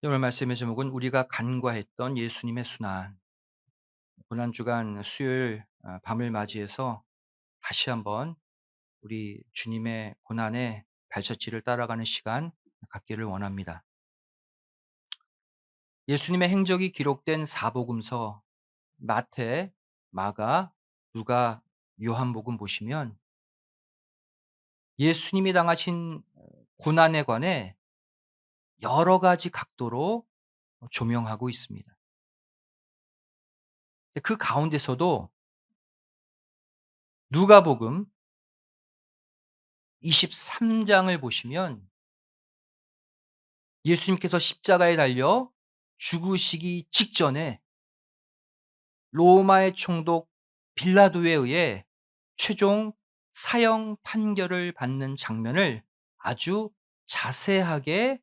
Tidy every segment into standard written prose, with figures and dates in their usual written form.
오늘 말씀의 제목은 우리가 간과했던 예수님의 순환. 고난주간 수요일 밤을 맞이해서 다시 한번 우리 주님의 고난의 발자취를 따라가는 시간 갖기를 원합니다. 예수님의 행적이 기록된 사복음서 마태, 마가, 누가, 요한복음 보시면 예수님이 당하신 고난에 관해 여러 가지 각도로 조명하고 있습니다. 그 가운데서도 누가복음 23 장을 보시면 예수님께서 십자가에 달려 죽으시기 직전에 로마의 총독 빌라도에 의해 최종 사형 판결을 받는 장면을 아주 자세하게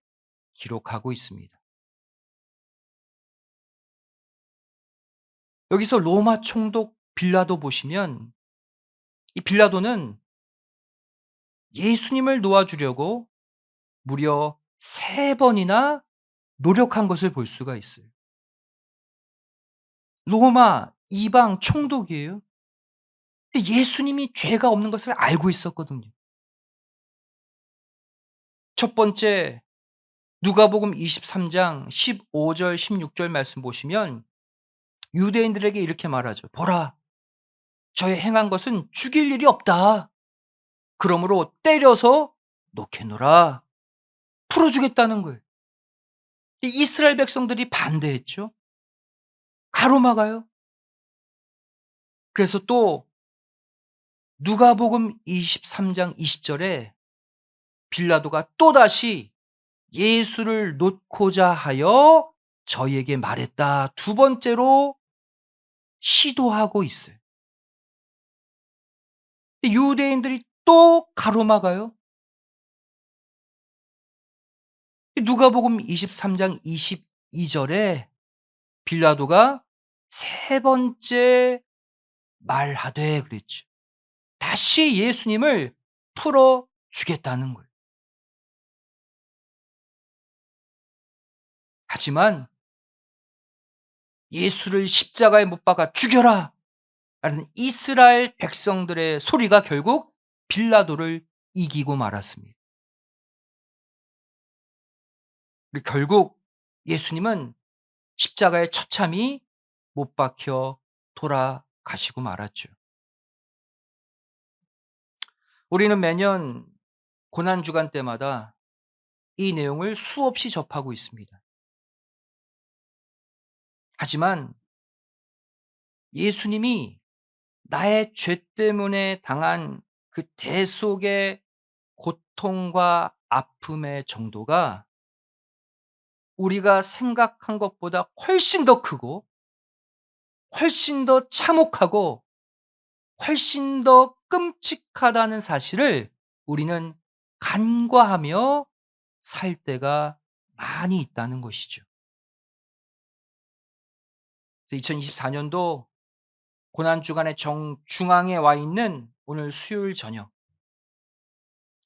기록하고 있습니다. 여기서 로마 총독 빌라도 보시면 이 빌라도는 예수님을 놓아 주려고 무려 3 번이나 노력한 것을 볼 수가 있어요. 로마 이방 총독이에요. 근데 예수님이 죄가 없는 것을 알고 있었거든요. 첫 번째 누가복음 23장 15절 16절 말씀 보시면 유대인들에게 이렇게 말하죠. "보라, 저의 행한 것은 죽일 일이 없다. 그러므로 때려서 놓게노라." 풀어 주겠다는 거예요. 이 이스라엘 백성들이 반대했죠. 가로막아요. 그래서 또 누가복음 23장 20 절에 빌라도가 또다시 예수를 놓고자 하여 저희에게 말했다. 두 번째로 시도하고 있어요. 유대인들이 또 가로막아요. 누가복음 23장 22 절에 빌라도가 세 번째 말하되 그랬죠. 다시 예수님을 풀어 주겠다는 거예요. 하지만 "예수를 십자가에 못 박아 죽여라." 라는 이스라엘 백성들의 소리가 결국 빌라도를 이기고 말았습니다. 그리고 결국 예수님은 십자가에 처참히 못 박혀 돌아가시고 말았죠. 우리는 매년 고난 주간 때마다 이 내용을 수없이 접하고 있습니다. 하지만 예수님이 나의 죄 때문에 당한 그 대속의 고통과 아픔의 정도가 우리가 생각한 것보다 훨씬 더 크고 훨씬 더 참혹하고 훨씬 더 끔찍하다는 사실을 우리는 간과하며 살 때가 많이 있다는 것이죠. 그래서 2024 년도 고난 주간의 정중앙에 와 있는 오늘 수요일 저녁,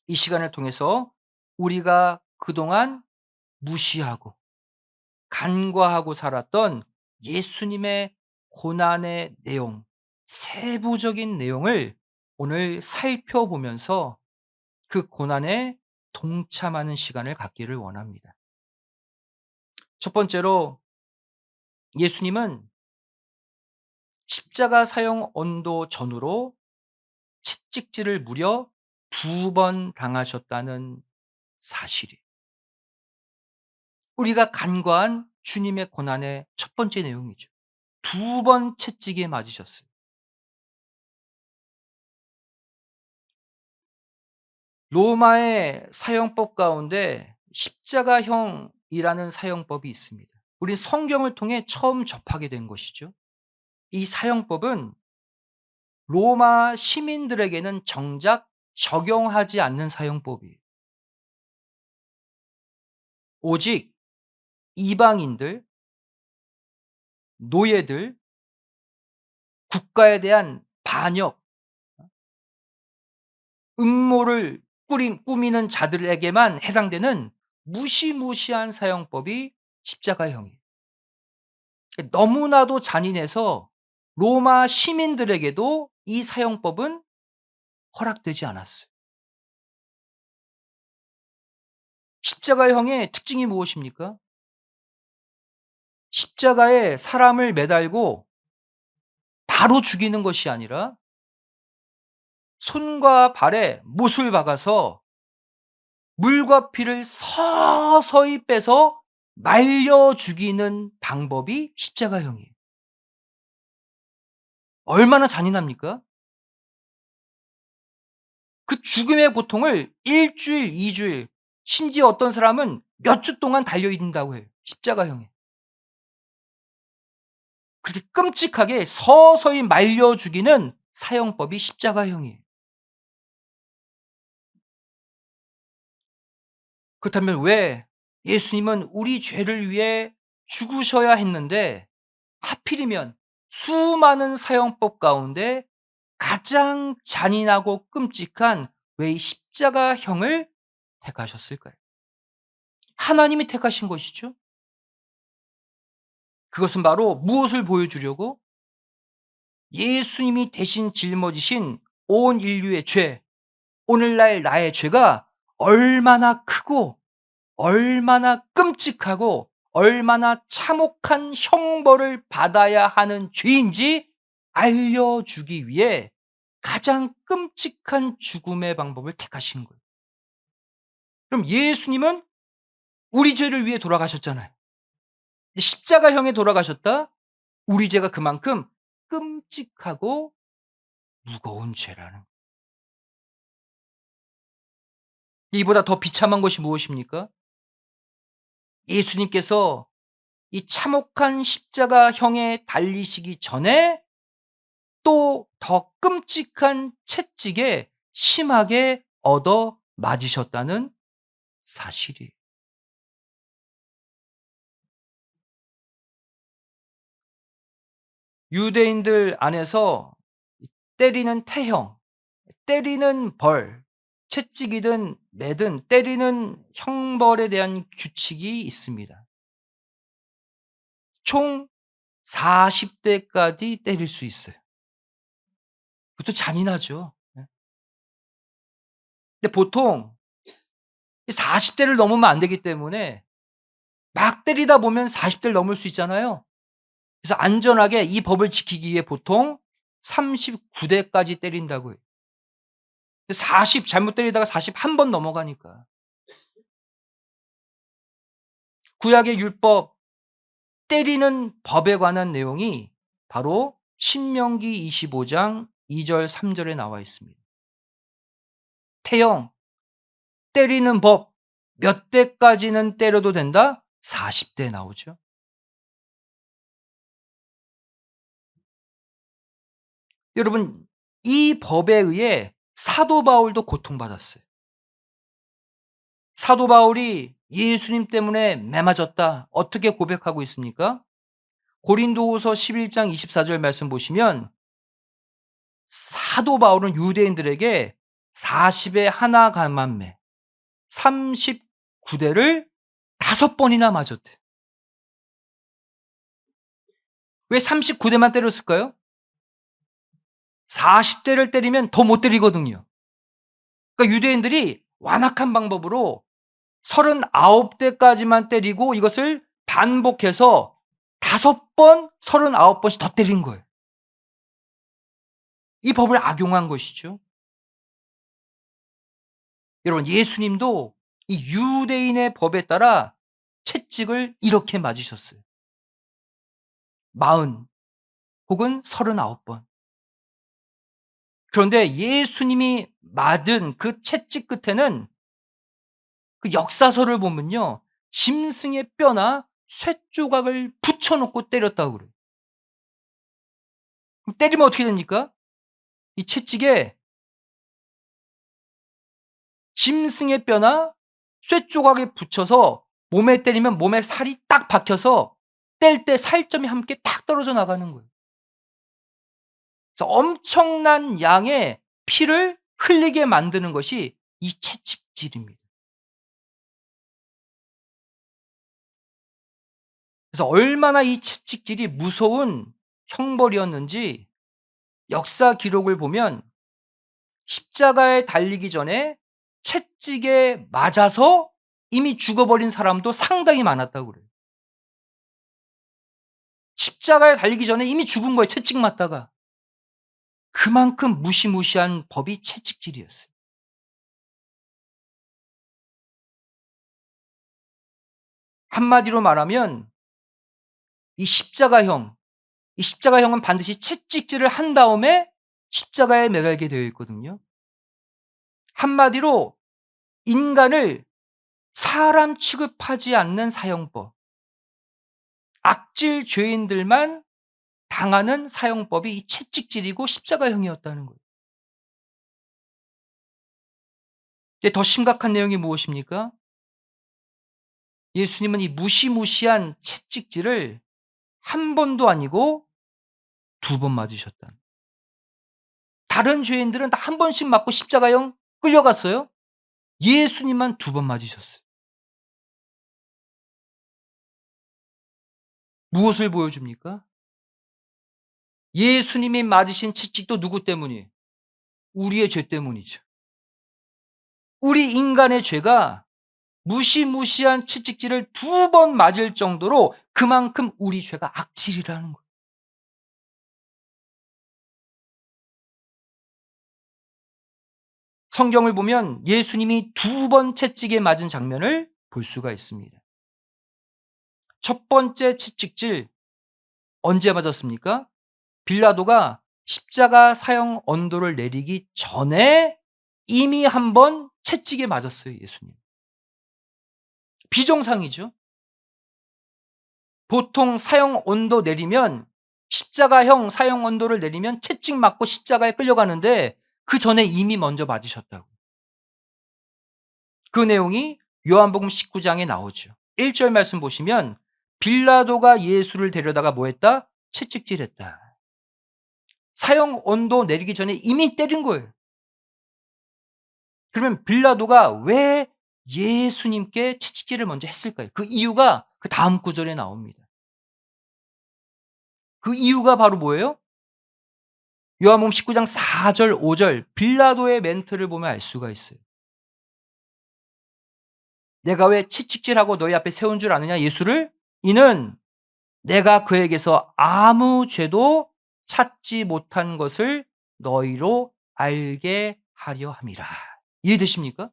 이 시간을 통해서 우리가 그동안 무시하고 간과하고 살았던 예수님의 고난의 내용, 세부적인 내용을 오늘 살펴보면서 그 고난에 동참하는 시간을 갖기를 원합니다. 첫 번째로 예수님은 십자가 사형 언도 전후로 채찍질을 무려 2번 당하셨다는 사실이 우리가 간과한 주님의 고난의 첫 번째 내용이죠. 2번 채찍에 맞으셨어요. 로마의 사형법 가운데 십자가형이라는 사형법이 있습니다. 우린 성경을 통해 처음 접하게 된 것이죠. 이 사형법은 로마 시민들에게는 정작 적용하지 않는 사형법이에요. 오직 이방인들, 노예들, 국가에 대한 반역, 음모를 꾸미는 자들에게만 해당되는 무시무시한 사형법이 십자가형이에요. 너무나도 잔인해서 로마 시민들에게도 이 사형법은 허락되지 않았어요. 십자가형의 특징이 무엇입니까? 십자가에 사람을 매달고 바로 죽이는 것이 아니라 손과 발에 못을 박아서 물과 피를 서서히 빼서 말려 죽이는 방법이 십자가형이에요. 얼마나 잔인합니까? 그 죽음의 고통을 1 주일, 2 주일, 심지어 어떤 사람은 몇 주 동안 달려 있는다고 해요, 십자가형에. 그렇게 끔찍하게 서서히 말려 죽이는 사형법이 십자가형이에요. 그렇다면 왜 예수님은 우리 죄를 위해 죽으셔야 했는데 하필이면 수많은 사형법 가운데 가장 잔인하고 끔찍한 왜 이 십자가형을 택하셨을까요? 하나님이 택하신 것이죠. 그것은 바로 무엇을 보여주려고? 예수님이 대신 짊어지신 온 인류의 죄, 오늘날 나의 죄가 얼마나 크고 얼마나 끔찍하고 얼마나 참혹한 형벌을 받아야 하는 죄인지 알려주기 위해 가장 끔찍한 죽음의 방법을 택하신 거예요. 그럼 예수님은 우리 죄를 위해 돌아가셨잖아요. 근데 십자가형에 돌아가셨다? 우리 죄가 그만큼 끔찍하고 무거운 죄라는, 이보다 더 비참한 것이 무엇입니까? 예수님께서 이 참혹한 십자가형에 달리시기 전에 또 더 끔찍한 채찍에 심하게 얻어 맞으셨다는 사실이에요. 유대인들 안에서 이 때리는 태형, 때리는 벌, 채찍이든 매든 때리는 형벌에 대한 규칙이 있습니다. 총 40 대까지 때릴 수 있어요. 그것도 잔인하죠. 예. 근데 보통 이 40 대를 넘으면 안 되기 때문에 막 때리다 보면 40 대를 넘을 수 있잖아요. 그래서 안전하게 이 법을 지키기 위해 보통 39 대까지 때린다고 해요. 40 잘못 때리다가 41번 넘어가니까. 구약의 율법 때리는 법에 관한 내용이 바로 신명기 25장 2절 3 절에 나와 있습니다. 태형, 때리는 법 몇 대까지는 때려도 된다? 40대 나오죠. 여러분, 이 법에 의해 사도 바울도 고통받았어요. 사도 바울이 예수님 때문에 매맞았다. 어떻게 고백하고 있습니까? 고린도후서 11장 24절 말씀 보시면 사도 바울은 유대인들에게 40에 하나 감한매 39 대를 5 번이나 맞았대요. 왜 39 대만 때렸을까요? 40 대를 때리면 더 못 때리거든요. 그러니까 유대인들이 완악한 방법으로 39 대까지만 때리고 이것을 반복해서 5 번, 39 번씩 더 때린 거예요. 이 법을 악용한 것이죠. 여러분, 예수님도 이 유대인의 법에 따라 채찍을 이렇게 맞으셨어요. 40 혹은 39 번. 그런데 예수님이 맞은 그 채찍 끝에는 그 역사서를 보면요, 짐승의 뼈나 쇠 조각을 붙여 놓고 때렸다고 그래요. 그럼 때리면 어떻게 됩니까? 이 채찍에 짐승의 뼈나 쇠 조각에 붙여서 몸에 때리면 몸에 살이 딱 박혀서 뗄 때 살점이 함께 탁 떨어져 나가는 거예요. 그래서 엄청난 양의 피를 흘리게 만드는 것이 이 채찍질입니다. 그래서 얼마나 이 채찍질이 무서운 형벌이었는지 역사 기록을 보면 십자가에 달리기 전에 채찍에 맞아서 이미 죽어버린 사람도 상당히 많았다고 그래요. 십자가에 달리기 전에 이미 죽은 거예요, 채찍 맞다가. 그만큼 무시무시한 법이 채찍질이었어요. 한마디로 말하면 이 십자가형, 이 십자가형은 반드시 채찍질을 한 다음에 십자가에 매달게 되어 있거든요. 한마디로 인간을 사람 취급하지 않는 사형법, 악질 죄인들만 당하는 사형법이 이 채찍질이고 십자가형이었다는 거예요. 이제 더 심각한 내용이 무엇입니까? 예수님은 이 무시무시한 채찍질을 한 번도 아니고 두 번 맞으셨다. 다른 죄인들은 다 한 번씩 맞고 십자가형 끌려갔어요. 예수님만 두 번 맞으셨어요. 무엇을 보여줍니까? 예수님이 맞으신 채찍도 누구 때문이에요? 우리의 죄 때문이죠. 우리 인간의 죄가 무시무시한 채찍질을 두 번 맞을 정도로 그만큼 우리 죄가 악질이라는 거예요. 성경을 보면 예수님이 두 번 채찍에 맞은 장면을 볼 수가 있습니다. 첫 번째 채찍질 언제 맞았습니까? 빌라도가 십자가 사형 언도를 내리기 전에 이미 한 번 채찍에 맞았어요, 예수님. 비정상이죠. 보통 사형 언도 내리면 십자가형 사형 언도를 내리면 채찍 맞고 십자가에 끌려가는데 그전에 이미 먼저 맞으셨다고. 그 내용이 요한복음 19 장에 나오죠. 1절 말씀 보시면 빌라도가 예수를 데려다가 뭐 했다? 채찍질했다. 사형 언도 내리기 전에 이미 때린 거예요. 그러면 빌라도가 왜 예수님께 채찍질을 먼저 했을까요? 그 이유가 그 다음 구절에 나옵니다. 그 이유가 바로 뭐예요? 요한복음 19장 4절 5절 빌라도의 멘트를 보면 알 수가 있어요. "내가 왜 채찍질하고 너희 앞에 세운 줄 아느냐 예수를? 이는 내가 그에게서 아무 죄도 찾지 못한 것을 너희로 알게 하려 함이라." 이해되십니까?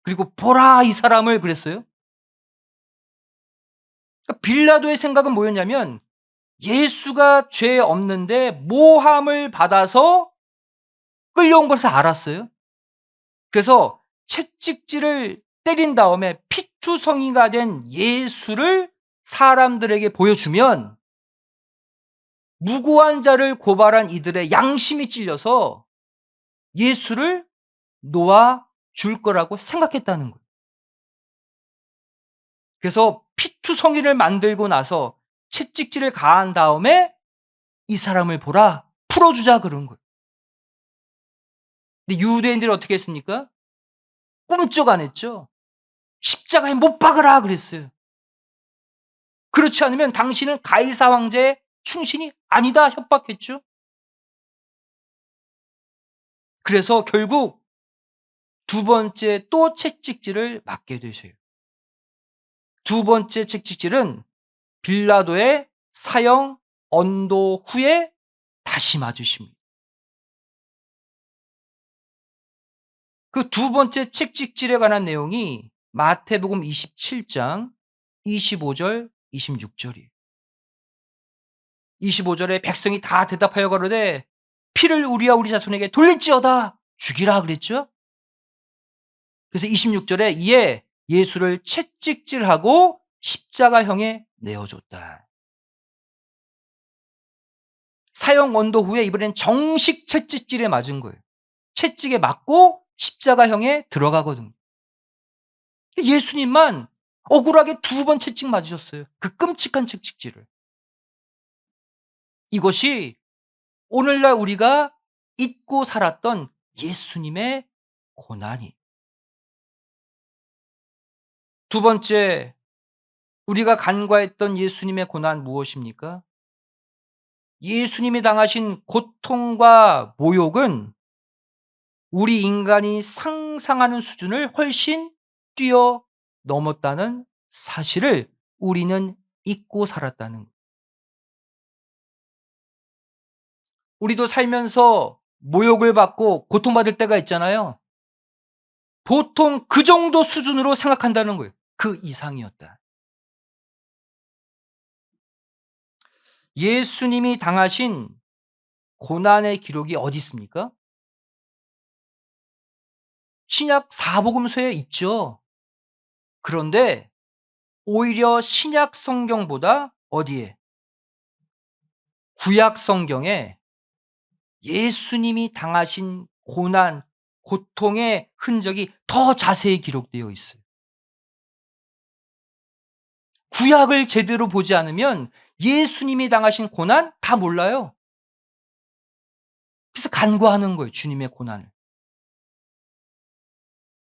그리고 "보라 이 사람을." 그랬어요. 그러니까 빌라도의 생각은 뭐였냐면 예수가 죄 없는데 모함을 받아서 끌려온 것을 알았어요. 그래서 채찍질을 때린 다음에 피투성이가 된 예수를 사람들에게 보여주면 무고한 자를 고발한 이들의 양심이 찔려서 예수를 놓아 줄 거라고 생각했다는 거예요. 그래서 피투성이를 만들고 나서 채찍질을 가한 다음에 "이 사람을 보라. 풀어 주자." 그런 거예요. 근데 유대인들이 어떻게 했습니까? 꿈쩍 안 했죠. "십자가에 못 박으라." 그랬어요. 그렇지 않으면 "당신은 가이사 황제의 충신이 아니다." 협박했죠. 그래서 결국 두 번째 또 채찍질을 맞게 되셔요. 두 번째 채찍질은 빌라도의 사형 언도 후에 다시 맞으십니다. 그 두 번째 채찍질에 관한 내용이 마태복음 27장 25절 26 절이에요. 25 절에 백성이 다 대답하여 가로되 "피를 우리와 우리 자손에게 돌릴지어다." 죽이라 그랬죠. 그래서 26 절에 이에 예수를 채찍질하고 십자가형에 내어 줬다. 사형 언도 후에 이번엔 정식 채찍질에 맞은 거예요. 채찍에 맞고 십자가형에 들어가거든요. 예수님만 억울하게 두 번 채찍 맞으셨어요. 그 끔찍한 채찍질을. 이것이 오늘날 우리가 잊고 살았던 예수님의 고난이 두 번째, 우리가 간과했던 예수님의 고난 무엇입니까? 예수님이 당하신 고통과 모욕은 우리 인간이 상상하는 수준을 훨씬 뛰어넘었다는 사실을 우리는 잊고 살았다는 거예요. 우리도 살면서 모욕을 받고 고통받을 때가 있잖아요. 보통 그 정도 수준으로 생각한다는 거예요. 그 이상이었다. 예수님이 당하신 고난의 기록이 어디 있습니까? 신약 사복음서에 있죠. 그런데 오히려 신약 성경보다 어디에? 구약 성경에 예수님이 당하신 고난, 고통의 흔적이 더 자세히 기록되어 있어요. 구약을 제대로 보지 않으면 예수님이 당하신 고난 다 몰라요. 그래서 간구하는 거예요, 주님의 고난을.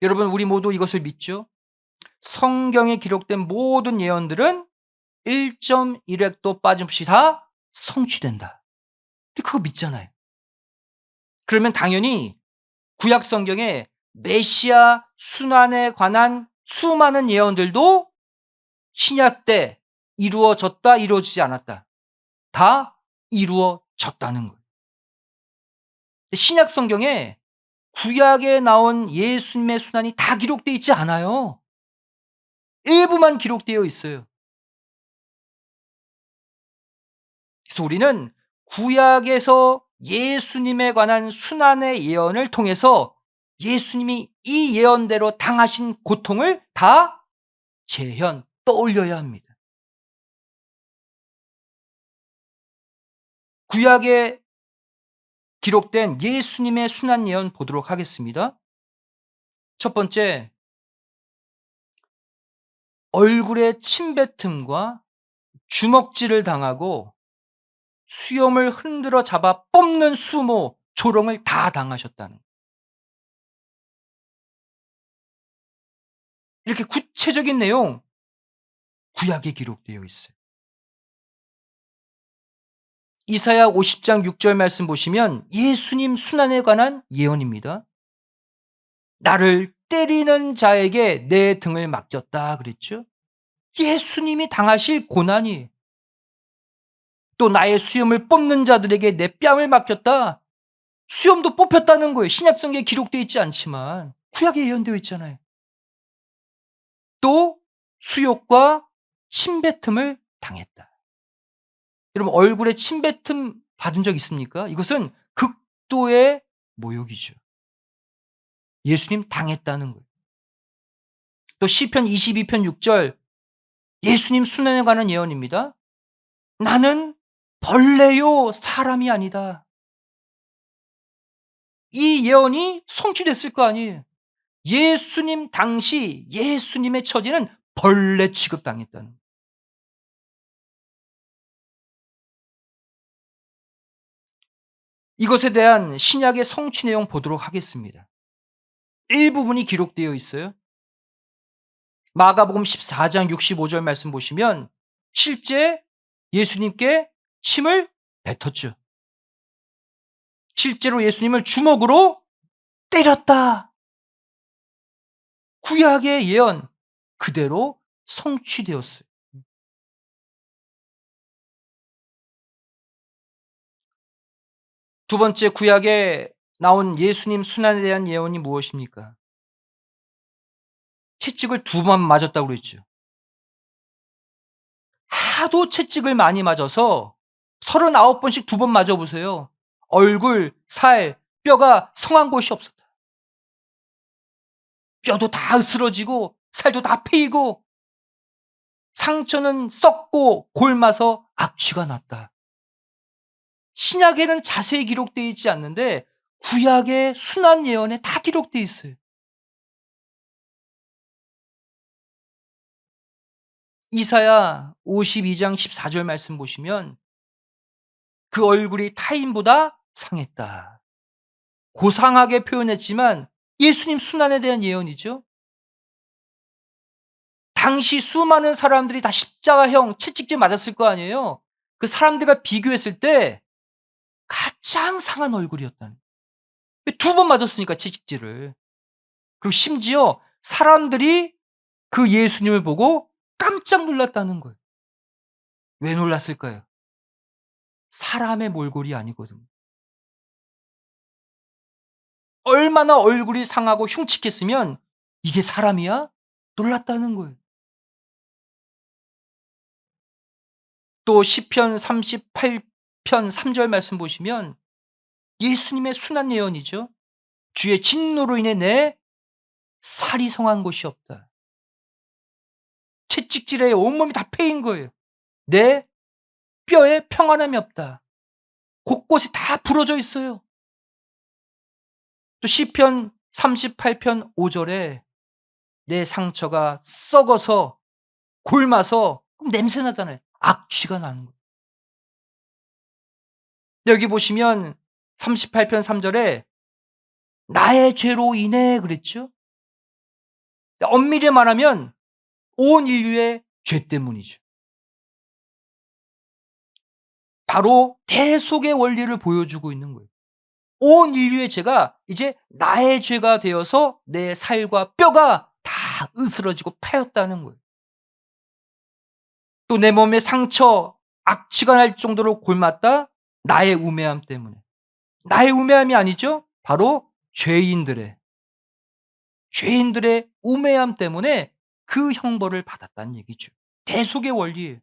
여러분, 우리 모두 이것을 믿죠? 성경에 기록된 모든 예언들은 1.1 획도 빠짐없이 다 성취된다. 우리 그거 믿잖아요. 그러면 당연히 구약 성경에 메시아 순환에 관한 수많은 예언들도 신약 때 이루어졌다, 이루어지지 않았다. 다 이루어졌다는 거예요. 신약 성경에 구약에 나온 예수님의 순환이 다 기록되어 있지 않아요. 일부만 기록되어 있어요. 그래서 우리는 구약에서 예수님에 관한 순환의 예언을 통해서 예수님이 이 예언대로 당하신 고통을 다 재현 떠올려야 합니다. 구약에 기록된 예수님의 순환 예언 보도록 하겠습니다. 첫 번째, 얼굴에 침뱉음과 주먹질을 당하고 수염을 흔들어 잡아 뽑는 수모, 조롱을 다 당하셨다는, 이렇게 구체적인 내용 구약에 기록되어 있어요. 이사야 50장 6절 말씀 보시면 예수님 순환에 관한 예언입니다. 나를 때리는 자에게 내 등을 맡겼다 그랬죠. 예수님이 당하실 고난이, 또 나의 수염을 뽑는 자들에게 내 뺨을 맡겼다. 수염도 뽑혔다는 거예요. 신약 성경에 기록되어 있지 않지만 구약에 예언되어 있잖아요. 또 수욕과 침뱉음을 당했다. 여러분, 얼굴에 침뱉음 받은 적 있습니까? 이것은 극도의 모욕이죠. 예수님 당했다는 거예요. 또 시편 22편 6절, 예수님 순환에 관한 예언입니다. 나는 벌레요 사람이 아니다. 이 예언이 성취됐을 거 아니에요. 예수님 당시 예수님의 처지는 벌레 취급당했다는 거예요. 이것에 대한 신약의 성취 내용 보도록 하겠습니다. 일부분이 기록되어 있어요. 마가복음 14장 65절 말씀 보시면 실제 예수님께 침을 뱉었죠. 실제로 예수님을 주먹으로 때렸다. 구약의 예언 그대로 성취되었어요. 두 번째, 구약에 나온 예수님 순환에 대한 예언이 무엇입니까? 채찍을 두 번 맞았다고 그랬죠. 하도 채찍을 많이 맞아서 39 번씩 두 번 맞아 보세요. 얼굴, 살, 뼈가 성한 곳이 없었다. 뼈도 다 으스러지고 살도 다 패이고 상처는 썩고 골마서 악취가 났다. 신약에는 자세히 기록되어 있지 않는데 구약의 순환 예언에 다 기록되어 있어요. 이사야 52장 14절 말씀 보시면 그 얼굴이 타인보다 상했다. 고상하게 표현했지만 예수님 순환에 대한 예언이죠. 당시 수많은 사람들이 다 십자가형 채찍질 맞았을 거 아니에요. 그 사람들과 비교했을 때 가장 상한 얼굴이었다는, 두 번 맞았으니까 채찍질을. 그리고 심지어 사람들이 그 예수님을 보고 깜짝 놀랐다는 거예요. 왜 놀랐을까요? 사람의 몰골이 아니거든요. 얼마나 얼굴이 상하고 흉측했으면 '이게 사람이야?' 놀랐다는 거예요. 또 시편 38편 3절 말씀 보시면 예수님의 순한 예언이죠. "주의 진노로 인해 내 살이 성한 곳이 없다." 채찍질에 온몸이 다 패인 거예요. "내 뼈에 평안함이 없다." 곳곳이 다 부러져 있어요. 또 시편 38편 5 절에 "내 상처가 썩어서 골마서" 그럼 냄새 나잖아요. 악취가 나는 거예요. 여기 보시면 38편 3 절에 "나의 죄로 인해" 그랬죠. 엄밀히 말하면 온 인류의 죄 때문이죠. 바로 대속의 원리를 보여주고 있는 거예요. 온 인류의 죄가 이제 나의 죄가 되어서 내 살과 뼈가 다 으스러지고 파였다는 거예요. 또 내 몸에 상처, 악취가 날 정도로 골맞다. 나의 우매함 때문에. 나의 우매함이 아니죠. 바로 죄인들의 우매함 때문에 그 형벌을 받았다는 얘기죠. 대속의 원리예요.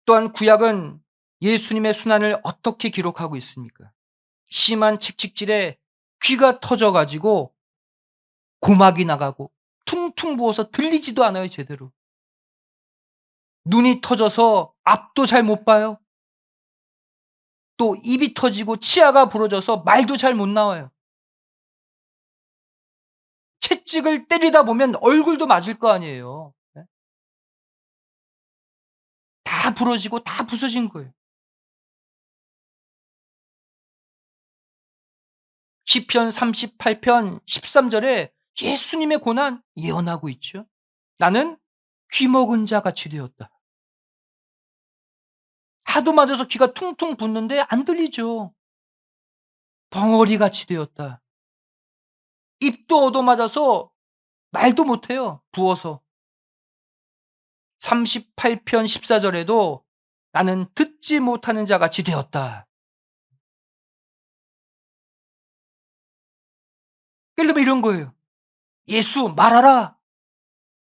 또한 구약은 예수님의 순환을 어떻게 기록하고 있습니까? 심한 채찍질에 귀가 터져 가지고 고막이 나가고 퉁퉁 부어서 들리지도 않아요, 제대로. 눈이 터져서 앞도 잘 못 봐요. 또 입이 터지고 치아가 부러져서 말도 잘 못 나와요. 채찍을 때리다 보면 얼굴도 맞을 거 아니에요. 예? 다 부러지고 다 부서진 거예요. 시편 38편 13 절에 예수님의 고난 예언하고 있죠. "나는 귀 먹은 자 같이 되었다." 하도 맞아서 귀가 퉁퉁 붓는데 안 들리죠. "벙어리같이 되었다." 입도 얻어맞아서 말도 못해요, 부어서. 38편 14 절에도 "나는 듣지 못하는 자 같이 되었다." 예를 들면 이런 거예요. "예수 말하라."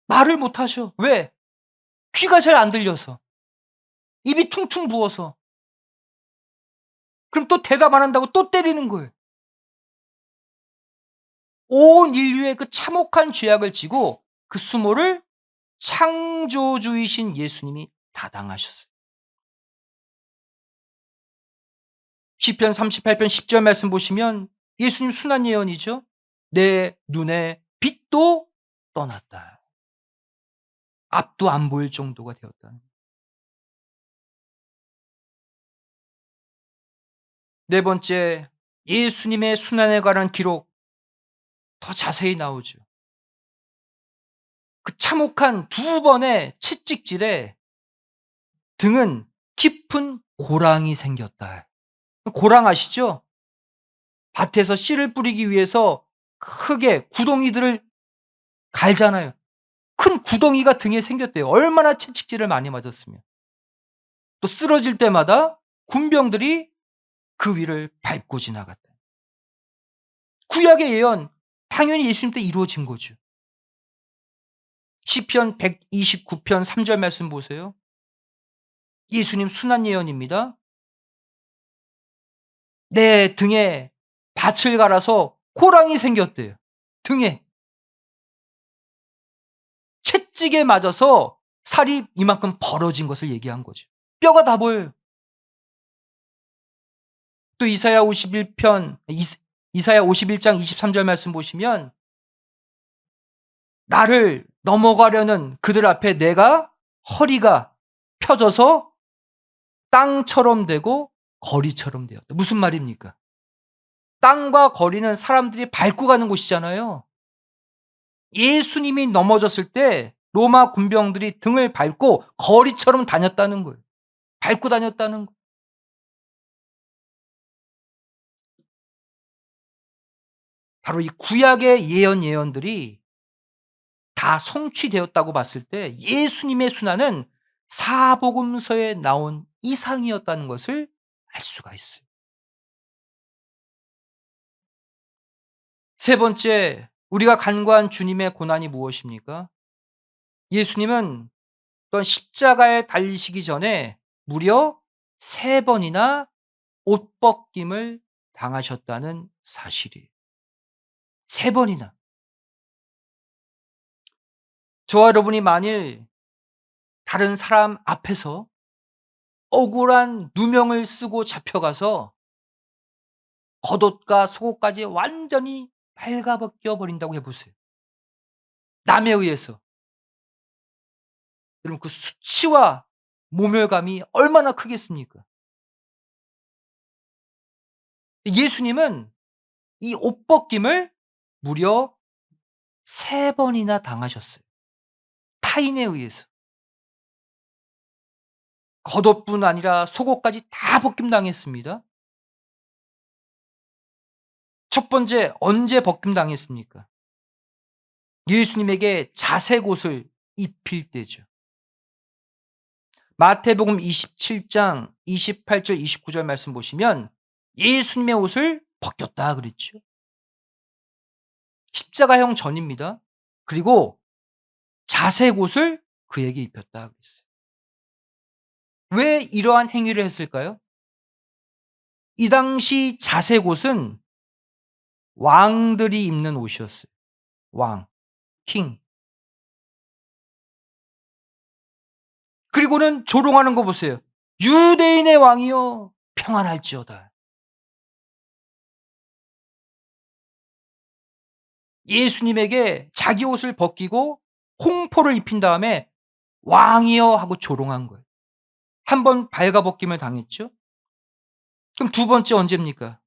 말을 못 하셔. 왜? 귀가 잘 안 들려서. 입이 퉁퉁 부어서. 그럼 또 대답 안 한다고 또 때리는 거예요. 온 인류의 그 참혹한 죄악을 지고 그 수모를 창조주이신 예수님이 다 당하셨어요. 시편 38편 10절 말씀 보시면 예수님 순한 예언이죠. "내 눈에 빛도 떠났다." 앞도 안 보일 정도가 되었다는. 네 번째, 예수님의 순환에 관한 기록 더 자세히 나오죠. 그 참혹한 두 번의 채찍질에 등은 깊은 고랑이 생겼다. 고랑 아시죠? 밭에서 씨를 뿌리기 위해서 크게 구덩이들을 갈잖아요. 큰 구덩이가 등에 생겼대요. 얼마나 채찍질을 많이 맞았으면. 또 쓰러질 때마다 군병들이 그 위를 밟고 지나갔다. 구약의 예언 당연히 예수님 때 이루어진 거죠. 시편 129편 3절 말씀 보세요. 예수님 순한 예언입니다. "내 등에 밭을 갈아서 호랑이 생겼대요." 등에 채찍에 맞아서 살이 이만큼 벌어진 것을 얘기한 거죠. 뼈가 다 보여요. 또 이사야 51편 이사야 51장 23절 말씀 보시면 "나를 넘어가려는 그들 앞에 내가 허리가 펴져서 땅처럼 되고 거리처럼 되었다." 무슨 말입니까? 땅과 거리는 사람들이 밟고 가는 곳이잖아요. 예수님이 넘어졌을 때 로마 군병들이 등을 밟고 거리처럼 다녔다는 거예요. 밟고 다녔다는 거. 바로 이 구약의 예언들이 다 성취되었다고 봤을 때 예수님의 순환은 사복음서에 나온 이상이었다는 것을 알 수가 있어요. 세 번째, 우리가 간구한 주님의 고난이 무엇입니까? 예수님은 또한 십자가에 달리시기 전에 무려 세 번이나 옷 벗김을 당하셨다는 사실이에요. 세 번이나. 저와 여러분이 만일 다른 사람 앞에서 억울한 누명을 쓰고 잡혀가서 겉옷과 속옷까지 완전히 발가벗겨 버린다고 해 보세요. 남에 의해서. 여러분 그 수치와 모멸감이 얼마나 크겠습니까? 예수님은 이 옷 벗김을 무려 세 번이나 당하셨어요. 타인에 의해서. 겉옷뿐 아니라 속옷까지 다 벗김당했습니다. 첫 번째 언제 벗김당했습니까? 예수님에게 자색옷을 입힐 때죠. 마태복음 27장 28절 29절 말씀 보시면 예수님의 옷을 벗겼다 그랬죠. 십자가형 전입니다. 그리고 자색옷을 그에게 입혔다 그랬어요. 왜 이러한 행위를 했을까요? 이 당시 자색옷은 왕들이 입는 옷이었어요. 왕, king. 그리고는 조롱하는 거 보세요. "유대인의 왕이여 평안할지어다." 예수님에게 자기 옷을 벗기고 홍포를 입힌 다음에 "왕이여." 하고 조롱한 거예요. 한 번 발가벗김을 당했죠. 그럼 두 번째 언제입니까?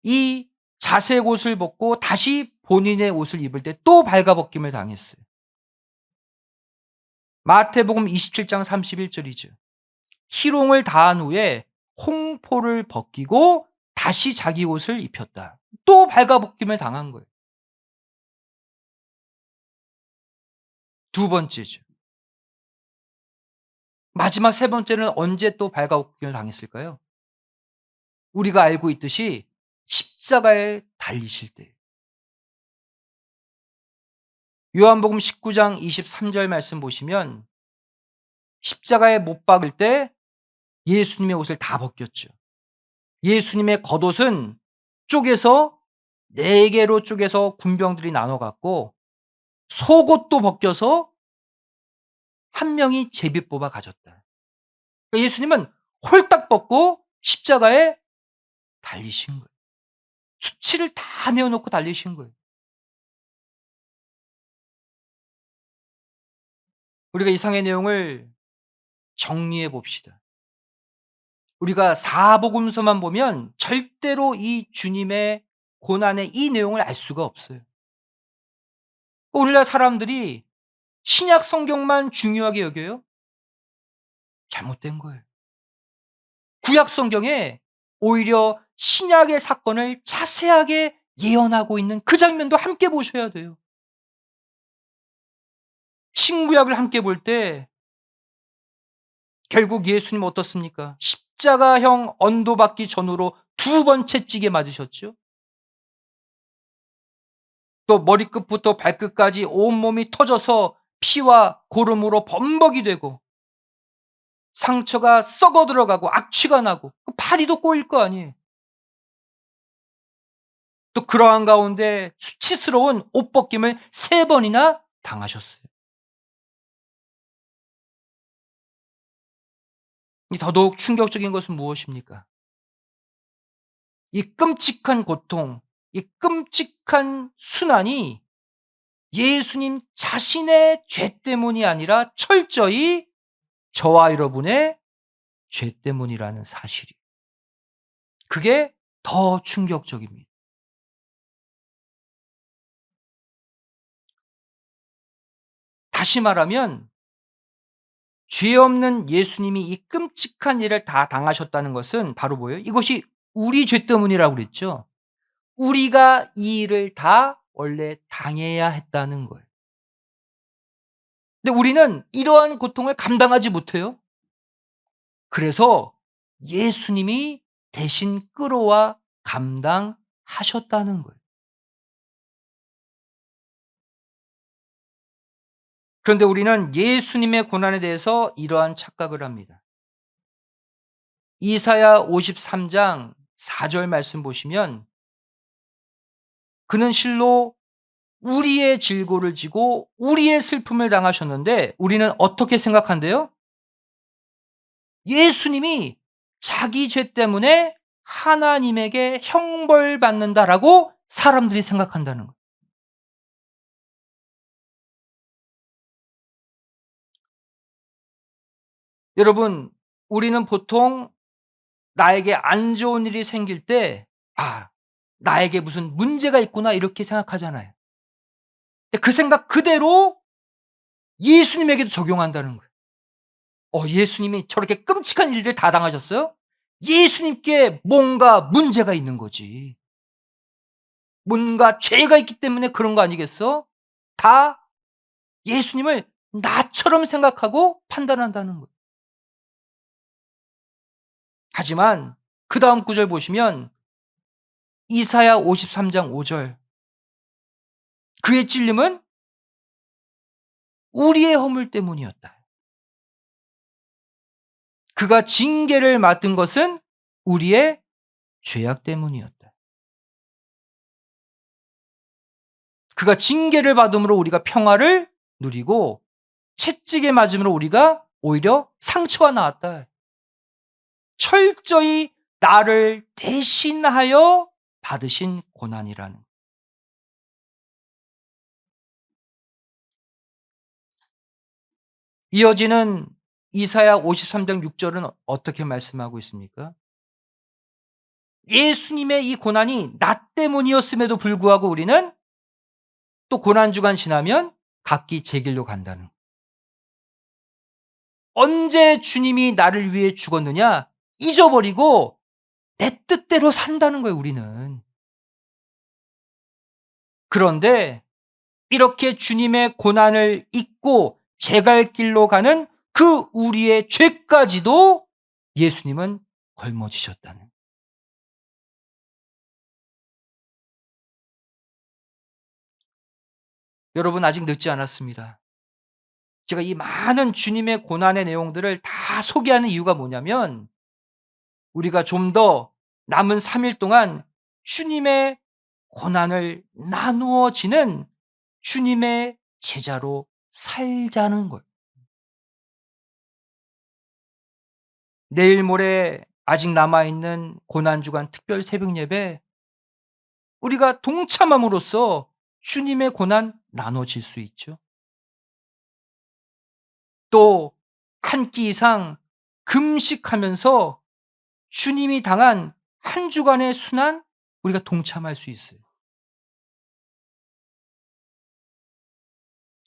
이 자색 옷을 벗고 다시 본인의 옷을 입을 때 또 발가벗김을 당했어요. 마태복음 27장 31 절이죠. 희롱을 당한 후에 홍포를 벗기고 다시 자기 옷을 입혔다. 또 발가벗김을 당한 거예요. 두 번째죠. 마지막 세 번째는 언제 또 발가벗김을 당했을까요? 우리가 알고 있듯이 십자가에 달리실 때. 요한복음 19장 23절 말씀 보시면 십자가에 못 박을 때 예수님의 옷을 다 벗겼죠. 예수님의 겉옷은 쪼개서 네 개로 쪼개서 군병들이 나눠 갖고 속옷도 벗겨서 한 명이 제비 뽑아 가졌다. 그러니까 예수님은 홀딱 벗고 십자가에 달리신 거예요. 수치를 다 내어 놓고 달리신 거예요. 우리가 이상의 내용을 정리해 봅시다. 우리가 사복음서만 보면 절대로 이 주님의 고난의 이 내용을 알 수가 없어요. 오늘날 사람들이 신약 성경만 중요하게 여겨요? 잘못된 거예요. 구약 성경에 오히려 신약의 사건을 자세하게 예언하고 있는 그 장면도 함께 보셔야 돼요. 신구약을 함께 볼 때 결국 예수님 어떻습니까? 십자가형 언도받기 전후로 두 번 채찍에 맞으셨죠. 또 머리끝부터 발끝까지 온몸이 터져서 피와 고름으로 범벅이 되고 상처가 썩어 들어가고 악취가 나고 그 파리도 꼬일 거 아니에요. 또 그러한 가운데 수치스러운 옷 벗김을 세 번이나 당하셨어요. 이 더더욱 충격적인 것은 무엇입니까? 이 끔찍한 고통, 이 끔찍한 순환이 예수님 자신의 죄 때문이 아니라 철저히 저와 여러분의 죄 때문이라는 사실이 그게 더 충격적입니다. 다시 말하면 죄 없는 예수님이 이 끔찍한 일을 다 당하셨다는 것은 바로 뭐예요? 이것이 우리 죄 때문이라고 그랬죠. 우리가 이 일을 다 원래 당해야 했다는 거예요. 근데 우리는 이러한 고통을 감당하지 못해요. 그래서 예수님이 대신 끌어와 감당하셨다는 거예요. 그런데 우리는 예수님의 고난에 대해서 이러한 착각을 합니다. 이사야 53장 4절 말씀 보시면 그는 실로 우리의 질고를 지고 우리의 슬픔을 당하셨는데 우리는 어떻게 생각한대요? 예수님이 자기 죄 때문에 하나님에게 형벌받는다라고 사람들이 생각한다는 거예요. 여러분, 우리는 보통 나에게 안 좋은 일이 생길 때 '아 나에게 무슨 문제가 있구나.' 이렇게 생각하잖아요. 근데 그 생각 그대로 예수님에게도 적용한다는 거예요. 예수님이 저렇게 끔찍한 일들 다 당하셨어요? 예수님께 뭔가 문제가 있는 거지. 뭔가 죄가 있기 때문에 그런 거 아니겠어? 다 예수님을 나처럼 생각하고 판단한다는 거예요. 하지만 그다음 구절 보시면 이사야 53장 5 절 그의 찔림은 우리의 허물 때문이었다. 그가 징계를 맡은 것은 우리의 죄악 때문이었다. 그가 징계를 받음으로 우리가 평화를 누리고 채찍에 맞음으로 우리가 오히려 상처가 나았다. 철저히 나를 대신하여 받으신 고난이라는. 이어지는 이사야 53장 6 절은 어떻게 말씀하고 있습니까? 예수님의 이 고난이 나 때문이었음에도 불구하고 우리는 또 고난 주간 지나면 각기 제 길로 간다는. 언제 주님이 나를 위해 죽었느냐 잊어버리고 내 뜻대로 산다는 거예요 우리는. 그런데 이렇게 주님의 고난을 잊고 제 갈 길로 가는 그 우리의 죄까지도 예수님은 걸머지셨다는. 여러분 아직 늦지 않았습니다. 제가 이 많은 주님의 고난의 내용들을 다 소개하는 이유가 뭐냐면 우리가 좀 더 남은 3일 동안 주님의 고난을 나누어 지는 주님의 제자로 살자는 거예요. 내일 모레 아직 남아 있는 고난 주간 특별 새벽 예배 우리가 동참함으로써 주님의 고난 나눠질 수 있죠. 또 한 끼 이상 금식하면서 주님이 당한 한 주간의 순환 우리가 동참할 수 있어요.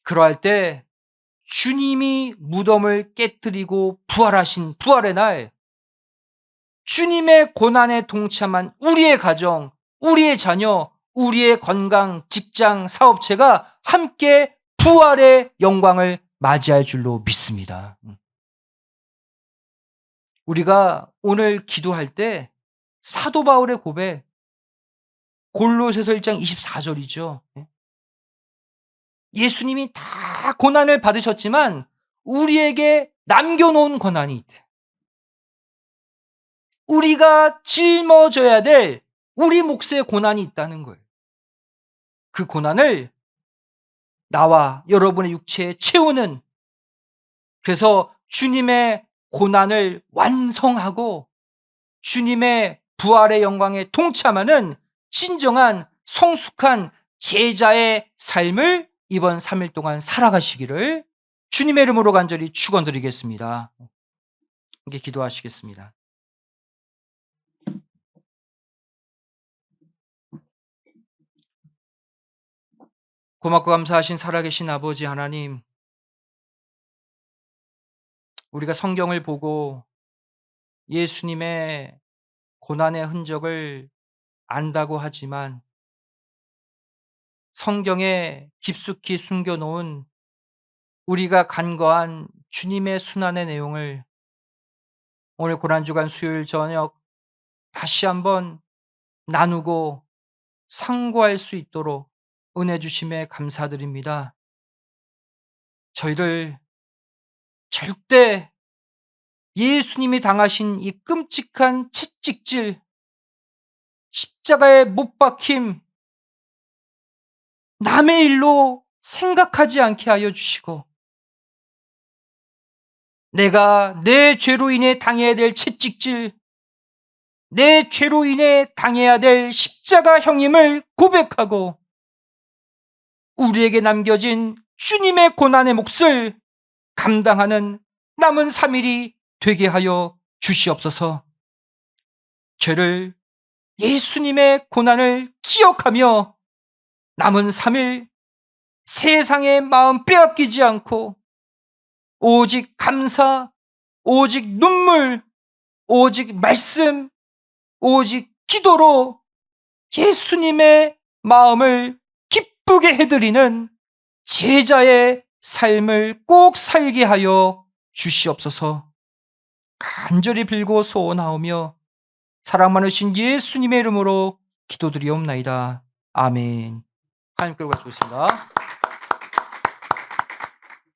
그러할 때 주님이 무덤을 깨뜨리고 부활하신 부활의 날 주님의 고난에 동참한 우리의 가정, 우리의 자녀, 우리의 건강, 직장, 사업체가 함께 부활의 영광을 맞이할 줄로 믿습니다. 우리가 오늘 기도할 때 사도 바울의 고백 골로새서 1장 24 절이죠. 예. 예수님이 다 고난을 받으셨지만 우리에게 남겨 놓은 고난이 있대. 우리가 짊어져야 될 우리 몫의 고난이 있다는 거예요. 그 고난을 나와 여러분의 육체에 채우는 그래서 주님의 고난을 완성하고 주님의 부활의 영광에 동참하는 진정한 성숙한 제자의 삶을 이번 3일 동안 살아가시기를 주님의 이름으로 간절히 축원드리겠습니다. 함께 기도하시겠습니다. 고맙고 감사하신 살아계신 아버지 하나님 우리가 성경을 보고 예수님의 고난의 흔적을 안다고 하지만 성경에 깊숙이 숨겨 놓은 우리가 간과한 주님의 순환의 내용을 오늘 고난주간 수요일 저녁 다시 한번 나누고 상고할 수 있도록 은혜 주심에 감사드립니다. 저희를 절대 예수님이 당하신 이 끔찍한 채찍질, 십자가에 못 박힘, 남의 일로 생각하지 않게 하여 주시고, 내가 내 죄로 인해 당해야 될 채찍질, 내 죄로 인해 당해야 될 십자가형임을 고백하고 우리에게 남겨진 주님의 고난의 몫을 감당하는 남은 3일이 되게 하여 주시옵소서. 죄를, 예수님의 고난을 기억하며 남은 3일 세상의 마음 빼앗기지 않고 오직 감사, 오직 눈물, 오직 말씀, 오직 기도로 예수님의 마음을 기쁘게 해드리는 제자의 삶을 꼭 살게 하여 주시옵소서. 간절히 빌고 소원하오며 사랑 많으신 예수님의 이름으로 기도드리옵나이다. 아멘. 하나님 끌고 가시겠습니다.